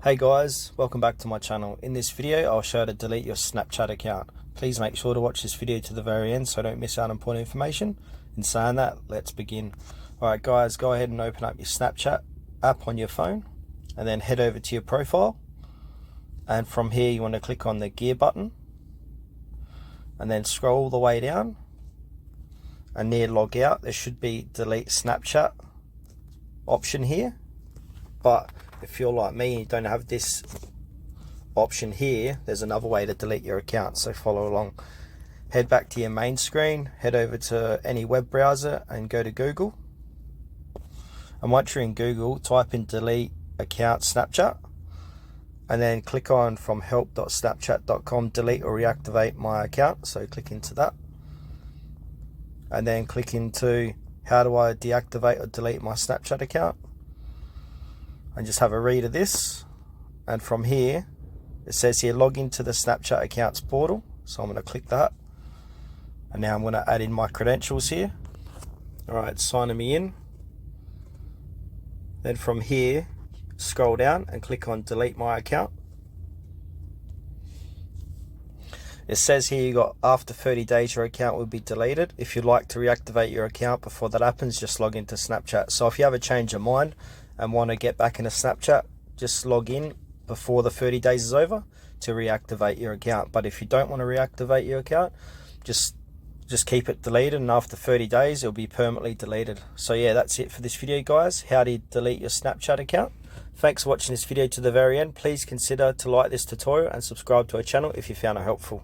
Hey guys, welcome back to my channel. In this video I'll show you how to delete your Snapchat account. Please make sure to watch this video to the very end so I don't miss out on important information. In saying that, let's begin. Alright guys, go ahead and open up your Snapchat app on your phone and then head over to your profile, and from here you want to click on the gear button and then scroll all the way down, and near log out there should be delete Snapchat option here. But if you're like me and you don't have this option here, there's another way to delete your account, so follow along. Head back to your main screen, head over to any web browser and go to Google, and once you're in Google, type in delete account Snapchat and then click on from help.snapchat.com delete or reactivate my account. So click into that and then click into how do I deactivate or delete my Snapchat account, and just have a read of this. And from here it says here log into the Snapchat accounts portal, so I'm going to click that, and now I'm going to add in my credentials here. Alright, signing me in. Then from here scroll down and click on delete my account. It says here you got after 30 days your account will be deleted. If you'd like to reactivate your account before that happens, just log into Snapchat. So if you have a change of mind and want to get back into Snapchat, just log in before the 30 days is over to reactivate your account. But if you don't want to reactivate your account, just keep it deleted, and after 30 days it'll be permanently deleted. So yeah, that's it for this video guys, how do you delete your Snapchat account. Thanks for watching this video to the very end. Please consider to like this tutorial and subscribe to our channel if you found it helpful.